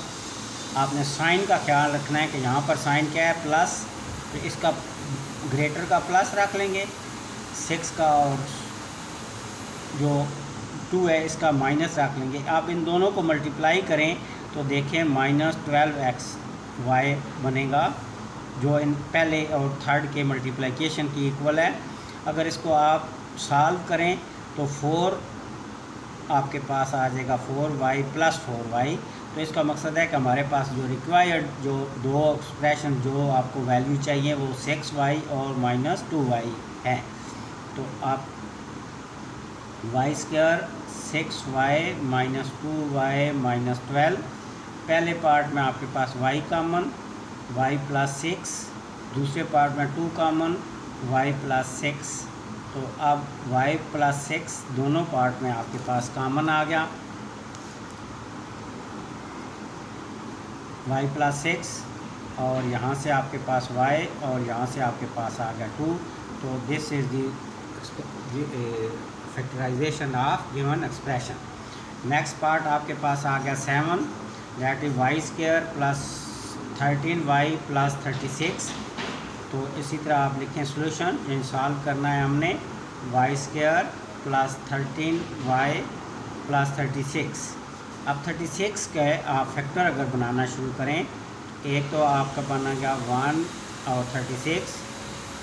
आपने साइन का ख्याल रखना है कि यहाँ पर साइन क्या है, प्लस, तो इसका ग्रेटर का प्लस रख लेंगे, 6 का, और जो 2 है इसका माइनस रख लेंगे। आप इन दोनों को मल्टीप्लाई करें तो देखें -12xy बनेगा, जो इन पहले और थर्ड के मल्टीप्लिकेशन की इक्वल है। अगर इसको आप सॉल्व करें तो 4 आपके पास आ जाएगा 4y + 4y। तो इसका मकसद है कि हमारे पास जो रिक्वायर्ड जो दो एक्सप्रेशन जो आपको वैल्यू चाहिए वो 6y और -2y है। तो आप y² 6y - 2y - 12, पहले पार्ट में आपके पास y कॉमन, y + 6, दूसरे पार्ट में 2 कॉमन, y + 6। तो अब y + 6 दोनों पार्ट में आपके पास कॉमन आ गया, y + 6, और यहाँ से आपके पास y और यहाँ से आपके पास आ गया 2। तो this is the factorisation of given expression. Next part आपके पास आ गया 7, दैट इज़ y² + 13y + 36। तो इसी तरह आप लिखें सोल्यूशन, इन सॉल्व करना है हमने y² + 13y + 36। अब 36 के आप फैक्टर अगर बनाना शुरू करें, एक तो आपका बनेगा 1 और 36,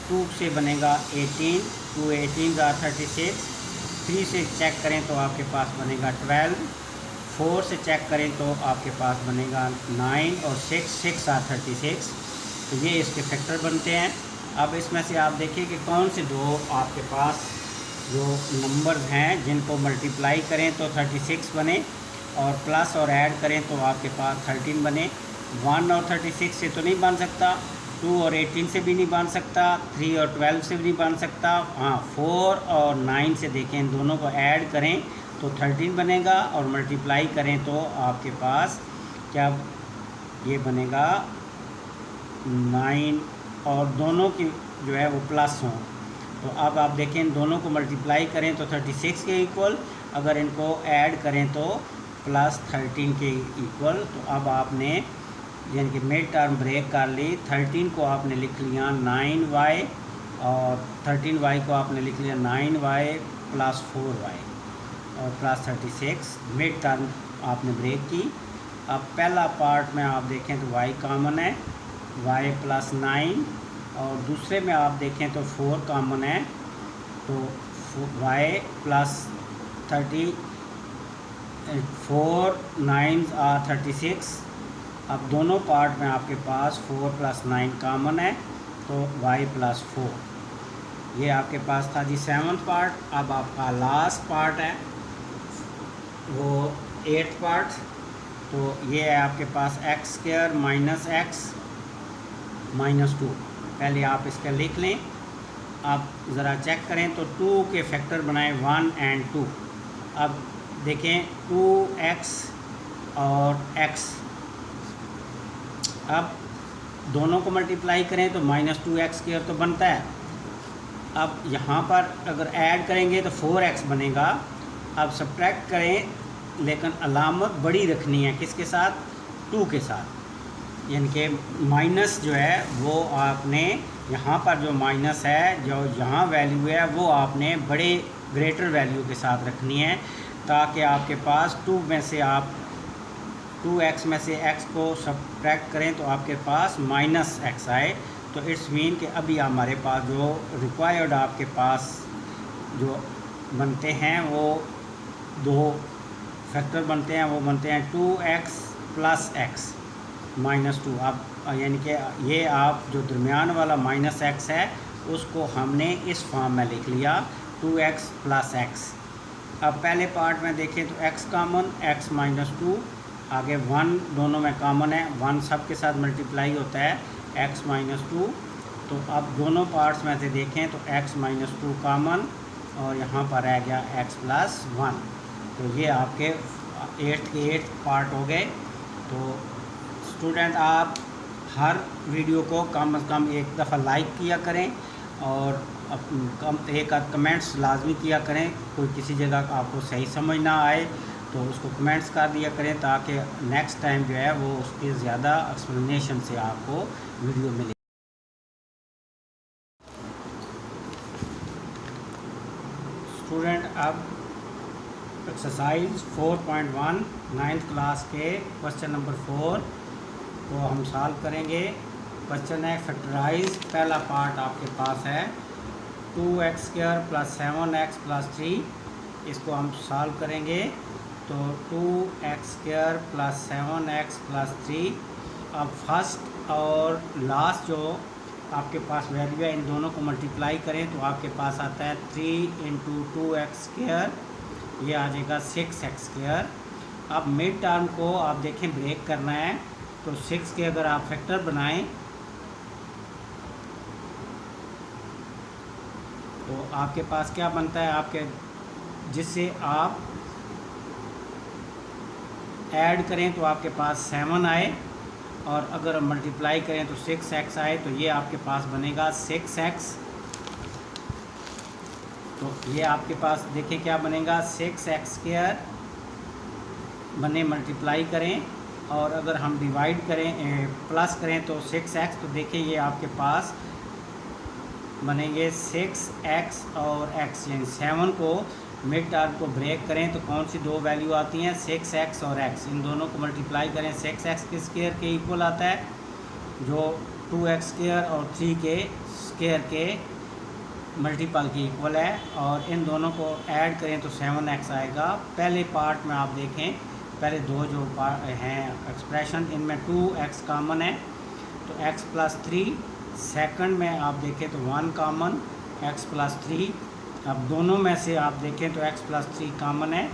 2 से बनेगा 18, 2 18 are 36, 3 से चेक करें तो आपके पास बनेगा 12, 4 से चेक करें तो आपके पास बनेगा 9, और 6 are 36। तो ये इसके फैक्टर बनते हैं। अब इसमें से आप देखिए कि कौन से दो आपके पास जो नंबर्स हैं जिनको मल्टीप्लाई करें तो 36 बने, और प्लस और ऐड करें तो आपके पास 13 बने। 1 और 36 से तो नहीं बन सकता, 2 और 18 से भी नहीं बन सकता, 3 और 12 से भी नहीं बन सकता। हाँ, 4 और 9 से देखें, इन दोनों को ऐड करें तो 13 बनेगा, और मल्टीप्लाई करें तो आपके पास क्या ये बनेगा 9, और दोनों की जो है वो प्लस हों। तो अब आप देखें इन दोनों को मल्टीप्लाई करें तो 36 के इक्वल, अगर इनको ऐड करें तो +13 के इक्वल। तो अब आपने यानी कि मिड टर्म ब्रेक कर ली, 13 को आपने लिख लिया 9y, और 13y को आपने लिख लिया 9y + 4y और +36, मिड टर्म आपने ब्रेक की। अब पहला पार्ट में आप देखें तो y कॉमन है, y + 9, और दूसरे में आप देखें तो 4 कॉमन है, तो y + 30, 4 9s are 36। अब दोनों पार्ट में आपके पास 4 + 9 कॉमन है, तो y + 4। ये आपके पास था जी 7th पार्ट। अब आपका लास्ट पार्ट है वो 8th पार्ट। तो ये है आपके पास x² - x - 2। पहले आप इसका लिख लें, आप ज़रा चेक करें तो 2 के फैक्टर बनाएं 1 और 2। अब देखें 2x और x, अब दोनों को मल्टीप्लाई करें तो -2x² तो बनता है। अब यहाँ पर अगर ऐड करेंगे तो 4x बनेगा। अब सब्ट्रैक्ट करें, लेकिन अलामत बड़ी रखनी है, किसके साथ, 2 के साथ, यानी कि माइनस जो है वो आपने यहाँ पर जो माइनस है, जो यहाँ वैल्यू है वो आपने बड़े ग्रेटर वैल्यू के साथ रखनी है, ताकि आपके पास 2 में से आप 2x में से x को सब्ट्रैक्ट करें तो आपके पास -x आए। तो इट्स मीन कि अभी हमारे पास जो रिक्वायर्ड आपके पास जो बनते हैं वो दो फैक्टर बनते हैं, वो बनते हैं 2x + x -2। अब यानी कि ये आप जो दरमियान वाला -x है उसको हमने इस फॉर्म में लिख लिया 2x + x। अब पहले पार्ट में देखें तो x कॉमन, x - 2, आगे 1 दोनों में कॉमन है, 1 सब के साथ मल्टीप्लाई होता है x माइनस 2। तो अब दोनों पार्ट्स में से देखें तो x माइनस 2 कॉमन और यहाँ पर रह गया x प्लस 1। तो ये आपके 8th के 8th पार्ट हो गए। तो स्टूडेंट आप हर वीडियो को कम से कम एक दफ़ा लाइक किया करें और एक आध कमेंट्स लाजमी किया करें। कोई किसी जगह आपको सही समझ ना आए तो उसको कमेंट्स कर दिया करें, ताकि नेक्स्ट टाइम जो है वो उसके ज़्यादा एक्सप्लेनेशन से आपको वीडियो मिले। स्टूडेंट अब एक्सरसाइज 4.1 9th क्लास के क्वेश्चन नंबर 4 को हम सॉल्व करेंगे। क्वेश्चन है फैक्टराइज। पहला पार्ट आपके पास है 2x² + 7x + 3। इसको हम सॉल्व करेंगे। तो 2x² + 7x + 3। अब फर्स्ट और लास्ट जो आपके पास वैल्यू है इन दोनों को मल्टीप्लाई करें तो आपके पास आता है 3 × 2x², ये आ जाएगा 6x²। अब मिड टर्म को आप देखें ब्रेक करना है तो 6 के अगर आप फैक्टर बनाएं तो आपके पास क्या बनता है, आपके जिससे आप ऐड करें तो आपके पास 7 आए और अगर मल्टीप्लाई करें तो 6x आए। तो ये आपके पास बनेगा 6x। तो ये आपके पास देखिए क्या बनेगा 6x² बने, मल्टीप्लाई करें और अगर हम डिवाइड करें प्लस करें तो 6x। तो देखिए ये आपके पास बनेंगे 6x और x, यानी 7 को मिड टर्म को ब्रेक करें तो कौन सी दो वैल्यू आती हैं 6x और x। इन दोनों को मल्टीप्लाई करें 6x के स्क्वायर के इक्वल आता है जो 2x² और 3 के स्क्वायर के मल्टीपल के इक्वल है, और इन दोनों को ऐड करें तो 7x आएगा। पहले पार्ट में आप देखें, पहले दो जो पार्ट हैं एक्सप्रेशन, इनमें 2x कॉमन है तो x + 3। सेकंड में आप देखें तो 1 कॉमन x + 3। अब दोनों में से आप देखें तो x + 3 कॉमन है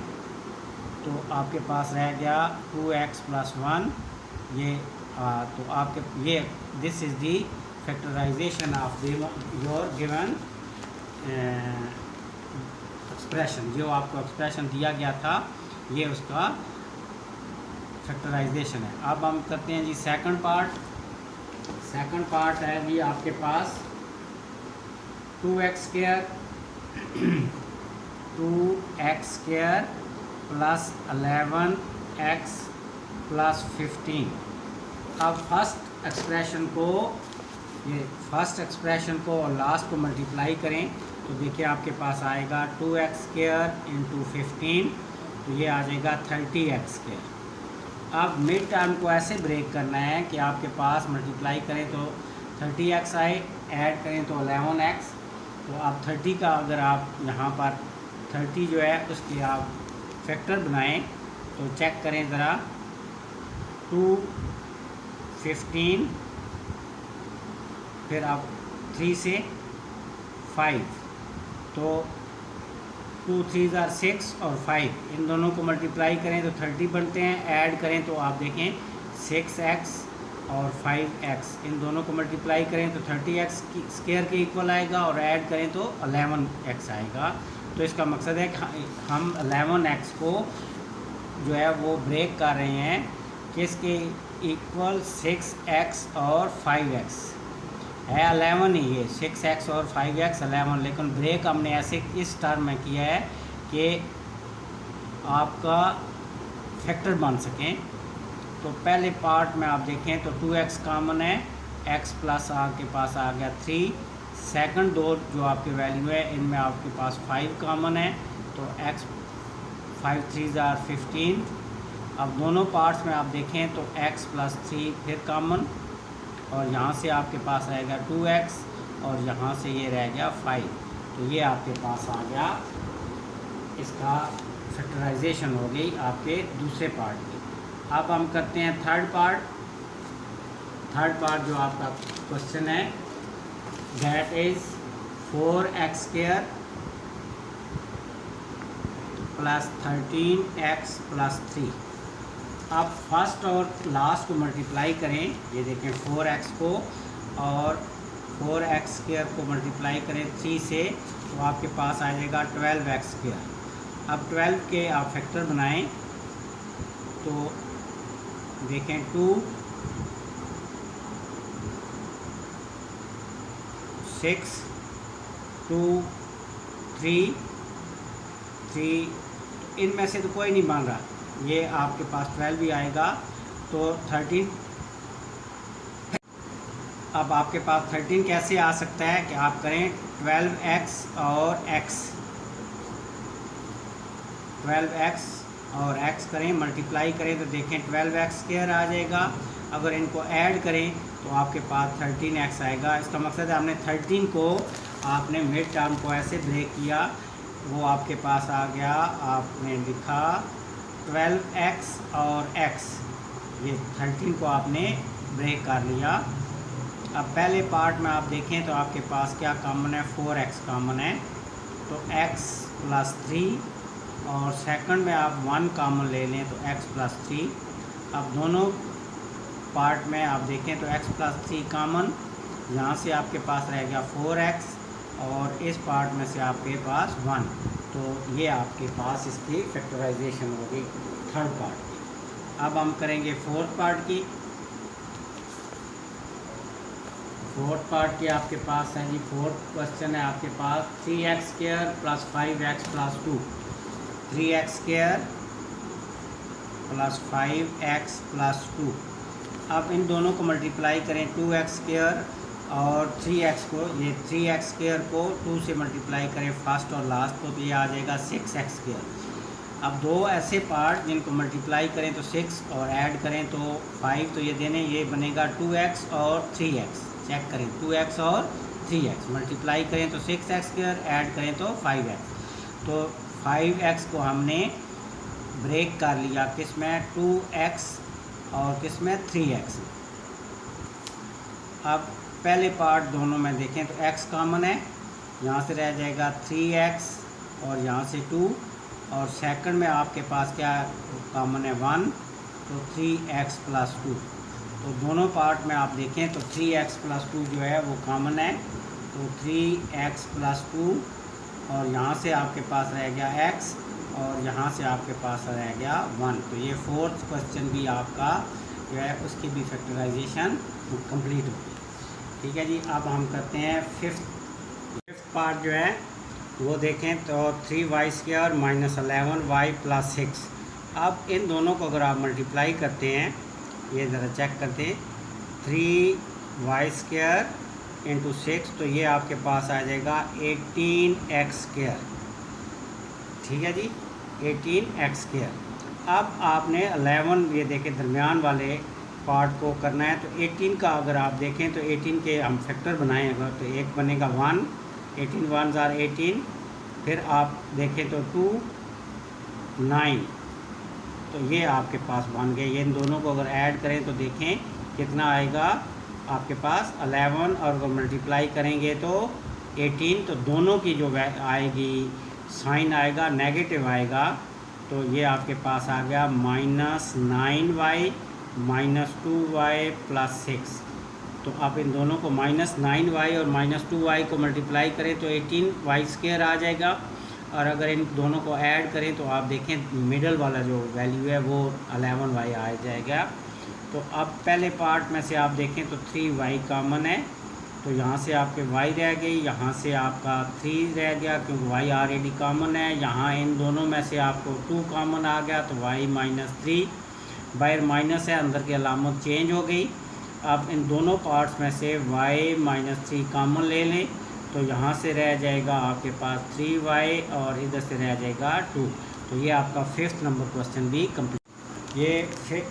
तो आपके पास रह गया 2x + 1। ये तो आपके ये this is the factorisation of your given expression. जो आपको एक्सप्रेशन दिया गया था ये उसका फैक्टराइजेशन है। अब हम करते हैं जी सेकंड पार्ट। सेकंड पार्ट है जी आपके पास 2x² + 11x + 15। अब फर्स्ट एक्सप्रेशन को और लास्ट को मल्टीप्लाई करें तो देखिए आपके पास आएगा 2x² × 15, तो ये आ जाएगा 30x²। अब मिड टर्म को ऐसे ब्रेक करना है कि आपके पास मल्टीप्लाई करें तो 30x आए, ऐड करें तो 11x। तो आप 30 का अगर आप यहाँ पर 30 जो है उसके आप फैक्टर बनाएं तो चेक करें ज़रा 2 15, फिर आप 3 से 5, तो 2 3 = 6 और 5 इन दोनों को मल्टीप्लाई करें तो 30 बनते हैं। ऐड करें तो आप देखें 6x और 5x, इन दोनों को मल्टीप्लाई करें तो 30x² के इक्वल आएगा और ऐड करें तो 11x आएगा। तो इसका मकसद है कि हम 11x को जो है वो ब्रेक कर रहे हैं किसके इक्वल 6x और 5x है 11 ही है 6x और 5x 11, लेकिन ब्रेक हमने ऐसे इस टर्म में किया है कि आपका फैक्टर बन सकें। तो पहले पार्ट में आप देखें तो 2x कॉमन है, x प्लस आपके पास आ गया 3। सेकंड दो जो आपकी वैल्यू है इनमें आपके पास 5 कॉमन है तो x 5 3 = 15। अब दोनों पार्ट्स में आप देखें तो x + 3 फिर कॉमन और यहाँ से आपके पास रहेगा 2x और यहाँ से ये रह गया 5। तो ये आपके पास आ गया, इसका फैक्टराइजेशन हो गई आपके दूसरे पार्ट की। अब हम करते हैं थर्ड पार्ट। थर्ड पार्ट जो आपका क्वेश्चन है दैट इज़ 4x² + 13x + 3। आप फर्स्ट और लास्ट को मल्टीप्लाई करें, ये देखें 4x को और 4x स्क्वायर को मल्टीप्लाई करें 3 से, तो आपके पास आ जाएगा 12x स्क्वायर। अब 12 के आप फैक्टर बनाएं तो देखें 2, 6, 2, 3, 3, इनमें से तो कोई नहीं बन रहा, ये आपके पास 12 भी आएगा तो 13। अब आपके पास 13 कैसे आ सकता है कि आप करें 12x और x, 12x और x करें, मल्टीप्लाई करें तो देखें 12x स्क्वायर आ जाएगा। अगर इनको ऐड करें तो आपके पास 13x आएगा। इसका मकसद है हमने 13 को आपने मिड टर्म को ऐसे ब्रेक किया, वो आपके पास आ गया, आपने लिखा 12x और x, ये 13 को आपने ब्रेक कर लिया। अब पहले पार्ट में आप देखें तो आपके पास क्या कॉमन है, 4x कॉमन है तो x + 3, और सेकंड में आप 1 कॉमन ले लें तो x + 3। अब दोनों पार्ट में आप देखें तो x + 3 कॉमन, यहाँ से आपके पास रह गया 4x और इस पार्ट में से आपके पास 1, तो ये आपके पास इसकी फैक्टराइजेशन होगी थर्ड पार्ट की। अब हम करेंगे फोर्थ पार्ट की। फोर्थ पार्ट की आपके पास है जी, फोर्थ क्वेश्चन है आपके पास 3x square + 5x + 2, 3x square + 5x + 2। अब इन दोनों को मल्टीप्लाई करें, 2x स्क्वायर और 3x को, ये 3x स्क्वायर को 2 से मल्टीप्लाई करें फर्स्ट और लास्ट को, तो ये आ जाएगा 6x स्क्वायर। अब दो ऐसे पार्ट जिनको मल्टीप्लाई करें तो 6 और ऐड करें तो 5, तो ये देने, ये बनेगा 2x और 3x। चेक करें 2x और 3x, मल्टीप्लाई करें तो 6x स्क्वायर, ऐड करें तो 5x। तो 5x को हमने ब्रेक कर लिया किस में, 2x और किस में, 3x। अब पहले पार्ट दोनों में देखें तो x कॉमन है, यहाँ से रह जाएगा 3x और यहाँ से 2, और सेकंड में आपके पास क्या कॉमन है, 1, तो 3x + 2। तो दोनों पार्ट में आप देखें तो 3x + 2 जो है वो कॉमन है, तो 3x + 2, और यहाँ से आपके पास रह गया x और यहाँ से आपके पास रह गया 1। तो ये फोर्थ क्वेश्चन भी आपका जो है उसकी भी फैक्टराइजेशन कंप्लीट होगी। ठीक है जी, अब हम करते हैं फिफ्थ पार्ट जो है वो देखें तो 3y² - 11y + 6। अब इन दोनों को अगर आप मल्टीप्लाई करते हैं, ये ज़रा चेक करते हैं, 3y² × 6, तो ये आपके पास आ जाएगा 18x²। ठीक है जी, 18x²। अब आपने 11, ये देखें दरमियान वाले पार्ट को करना है, तो 18 का अगर आप देखें तो 18 के हम फैक्टर बनाएं अगर, तो एक बनेगा 1, 18 1s are 18, फिर आप देखें तो 2, 9, तो ये आपके पास बन गए। ये इन दोनों को अगर ऐड करें तो देखें कितना आएगा आपके पास 11, और अगर मल्टीप्लाई करेंगे तो 18, तो दोनों की जो आएगी साइन आएगा नेगेटिव आएगा, तो ये आपके पास आ गया -9y - 2y + 6। तो आप इन दोनों को -9y और -2y को मल्टीप्लाई करें तो 18y² आ जाएगा, और अगर इन दोनों को ऐड करें तो आप देखें मिडल वाला जो वैल्यू है वो 11y आ जाएगा। तो अब पहले पार्ट में से आप देखें तो 3y कॉमन है, तो यहाँ से आपके y रह गई, यहाँ से आपका 3 रह गया क्योंकि y ऑलरेडी कॉमन है। यहाँ इन दोनों में से आपको 2 कॉमन आ गया तो y - 3, बाहर माइनस है, अंदर की अलामत चेंज हो गई। अब इन दोनों पार्ट्स में से y - 3 कॉमन ले लें, तो यहाँ से रह जाएगा आपके पास 3y और इधर से रह जाएगा 2। तो ये आपका 5th नंबर क्वेश्चन भी कंप्लीट। ये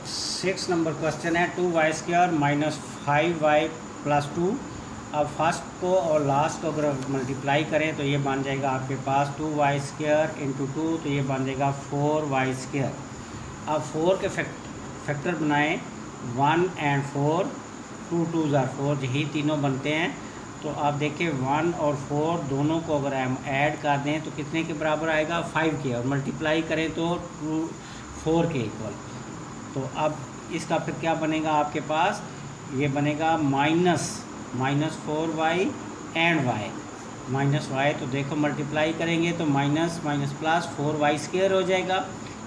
6th नंबर क्वेश्चन है 2y² - 5y + 2। अब फर्स्ट को और लास्ट को अगर मल्टीप्लाई करें तो ये बन जाएगा आपके पास 2y² × 2, तो ये बन जाएगा 4y²। अब 4 के फैक्टर बनाएं, 1 और 4, 2 2s are 4, यही तीनों बनते हैं। तो आप देखिए 1 और 4 दोनों को अगर हम ऐड कर दें तो कितने के बराबर आएगा, 5 के, और मल्टीप्लाई करें तो 4 के इक्वल। तो अब इसका फिर क्या बनेगा आपके पास, ये बनेगा minus 4y and y, minus y. तो देखो मल्टीप्लाई करेंगे तो माइनस माइनस प्लस 4y² हो जाएगा,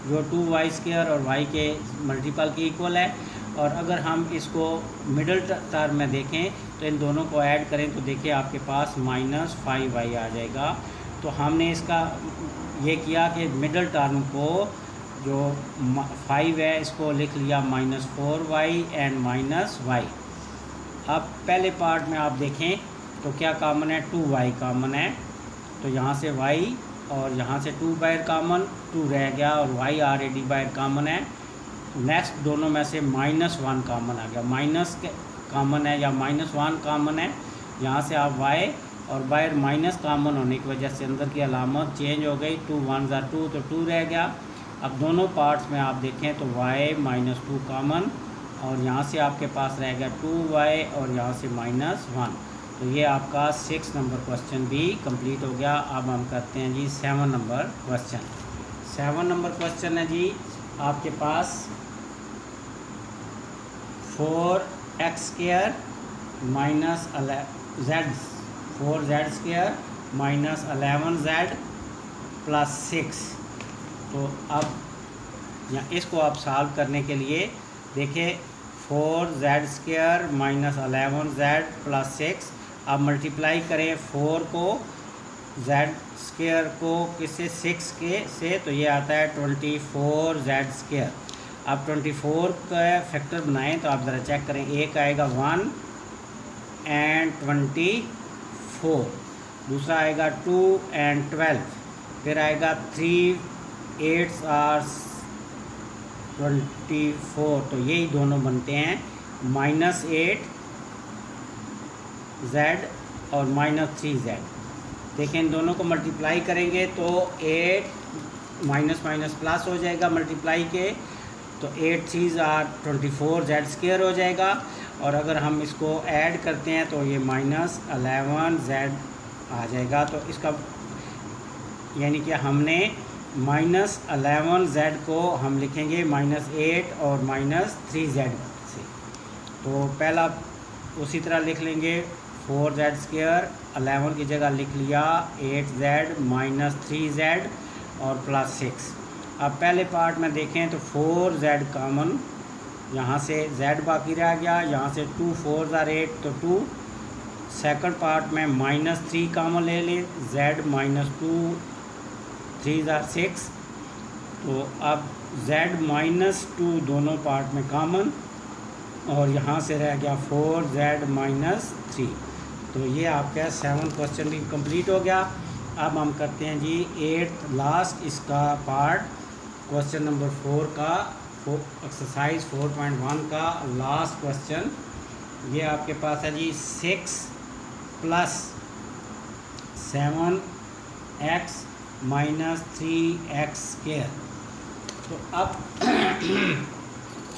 जो 2y² और y के मल्टीपल के इक्वल है। और अगर हम इसको मिडल टर्म में देखें तो इन दोनों को ऐड करें तो देखिए आपके पास माइनस 5y आ जाएगा। तो हमने इसका ये किया कि मिडल टर्म को जो 5 है इसको लिख लिया minus 4y and minus y। अब पहले पार्ट में आप देखें तो क्या कॉमन है, 2y कॉमन है, तो यहाँ से y और यहाँ से 2 बाहर कॉमन, 2 रह गया और y ऑलरेडी बाहर कॉमन है। नेक्स्ट दोनों में से -1 कॉमन आ गया, माइनस कॉमन है या -1 कॉमन है, यहाँ से आप y और बाहर माइनस कॉमन होने की वजह से अंदर की अलामत चेंज हो गई, 2 1 2 तो 2 रह गया। अब दोनों पार्ट्स में आप देखें तो y -2 कॉमन और यहाँ से आपके पास रह गया 2y और यहाँ से -1। तो ये आपका 6 नंबर क्वेश्चन भी कंप्लीट हो गया। अब हम करते हैं जी 7 नंबर क्वेश्चन। 7 नंबर क्वेश्चन है जी आपके पास 4x² minus z² minus 11z plus 6। तो अब इसको आप सॉल्व करने के लिए देखिए 4z² माइनस 11z प्लस 6, अब मल्टीप्लाई करें 4 को z² को किससे 6 के से, तो ये आता है 24z²। अब 24 का फैक्टर बनाएं तो आप ज़रा चेक करें, एक आएगा 1 एंड 24, दूसरा आएगा 2 एंड 12, फिर आएगा 3 8 और 24, तो यही दोनों बनते हैं -8z और -3z। देखें इन दोनों को मल्टीप्लाई करेंगे तो 8 माइनस माइनस प्लस हो जाएगा मल्टीप्लाई के, तो 8 3 और 24z² हो जाएगा। और अगर हम इसको ऐड करते हैं तो ये -11z आ जाएगा। तो इसका यानी कि हमने -11z को हम लिखेंगे -8 और -3z से। तो पहला उसी तरह लिख लेंगे 4z², 11 की जगह लिख लिया 8z -3z और प्लस 6। अब पहले पार्ट में देखें तो 4z कॉमन, यहाँ से z बाकी रह गया, यहाँ से 2 4 और 8 तो 2। सेकंड पार्ट में -3 कॉमन ले लें, z -2 3 और 6, तो अब z -2 दोनों पार्ट में कॉमन और यहाँ से रह गया 4z -3। तो ये आपका 7 क्वेश्चन भी कंप्लीट हो गया। अब हम करते हैं जी 8th लास्ट इसका पार्ट, क्वेश्चन नंबर 4 का एक्सरसाइज 4.1 का लास्ट क्वेश्चन। ये आपके पास है जी 6 + 7x - 3x²। तो अब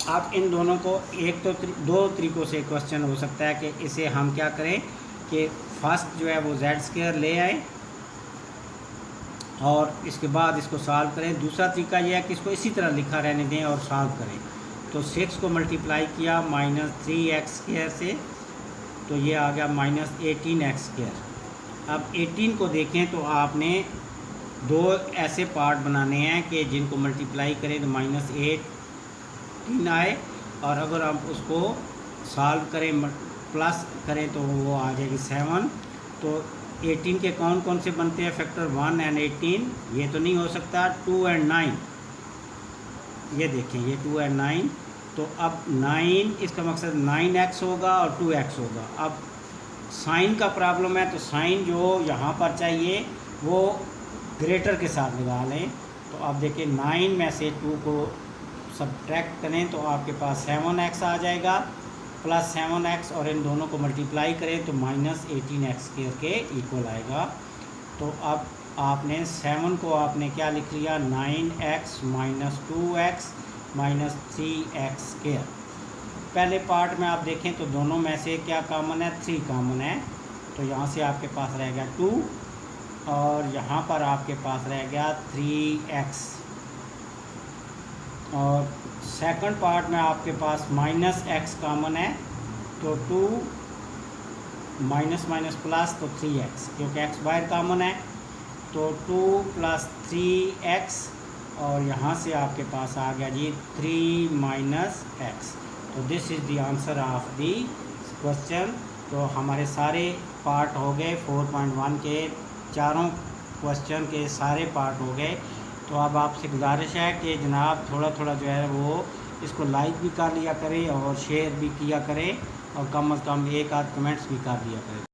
आप इन दोनों को एक तो दो तरीक़ों से क्वेश्चन हो सकता है कि इसे हम क्या करें कि फर्स्ट जो है वो z² ले आए और इसके बाद इसको सॉल्व करें। दूसरा तरीका यह है कि इसको इसी तरह लिखा रहने दें और सॉल्व करें। तो 6 को मल्टीप्लाई किया -3x² से, तो ये आ गया -18x²। अब 18 को देखें तो आपने दो ऐसे पार्ट बनाने हैं कि जिनको मल्टीप्लाई करें तो -18 आए, और अगर आप उसको सॉल्व करें प्लस करें तो वो आ जाएगी 7। तो 18 के कौन कौन से बनते हैं फैक्टर 1 एंड 18, ये तो नहीं हो सकता। 2 एंड 9, ये देखें ये 2 एंड 9, तो अब 9 इसका मकसद 9x होगा और 2x होगा। अब साइन का प्रॉब्लम है तो साइन जो यहाँ पर चाहिए वो ग्रेटर के साथ लगा लें। तो अब देखिए 9 में से 2 को सब्ट्रैक्ट करें तो आपके पास 7x आ जाएगा प्लस 7x, और इन दोनों को मल्टीप्लाई करें तो -18x² के इक्वल आएगा। तो अब आपने 7 को आपने क्या लिख लिया 9x - 2x - 3x²। पहले पार्ट में आप देखें तो दोनों में से क्या कॉमन है, 3 कॉमन है, तो यहाँ से आपके पास रह गया 2 और यहाँ पर आपके पास रह गया 3x। और सेकंड पार्ट में आपके पास माइनस एक्स कॉमन है, तो 2 माइनस माइनस प्लस तो 3x, क्योंकि x बाहर कॉमन है तो 2 + 3x, और यहाँ से आपके पास आ गया जी 3 - x। तो this is the answer of the question. तो हमारे सारे पार्ट हो गए 4.1 के, चारों क्वेश्चन के सारे पार्ट हो गए। तो अब आपसे गुजारिश है कि जनाब थोड़ा थोड़ा जो है वो इसको लाइक भी कर लिया करें और शेयर भी किया करें, और कम से कम एक आध कमेंट्स भी कर दिया करें।